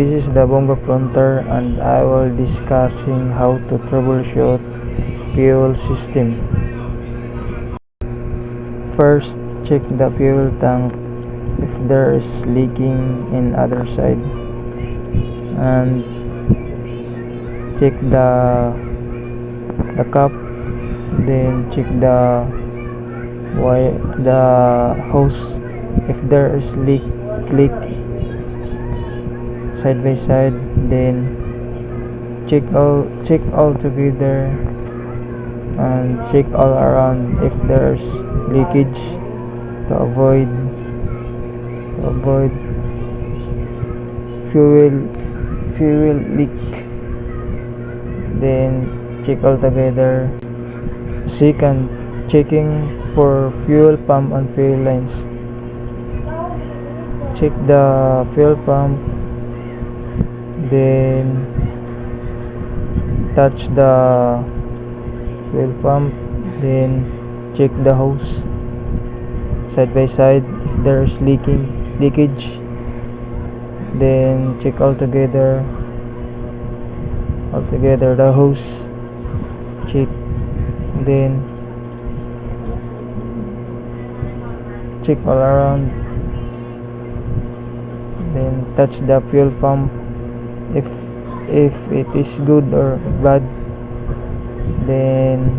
This is the Bongo Fronter, and I will discussing how to troubleshoot fuel system. First, check the fuel tank if there is leaking in other side, and check the cap. Then check the hose if there is leak side by side. Then check all together and check all around if there's leakage to avoid fuel leak. Then check all together. Second, checking for fuel pump and fuel lines. Check the fuel pump, then touch the fuel pump, then check the hose side by side if there's leakage. Then check all together the hose, check. Then check all around, then touch the fuel pump if it is good or bad. Then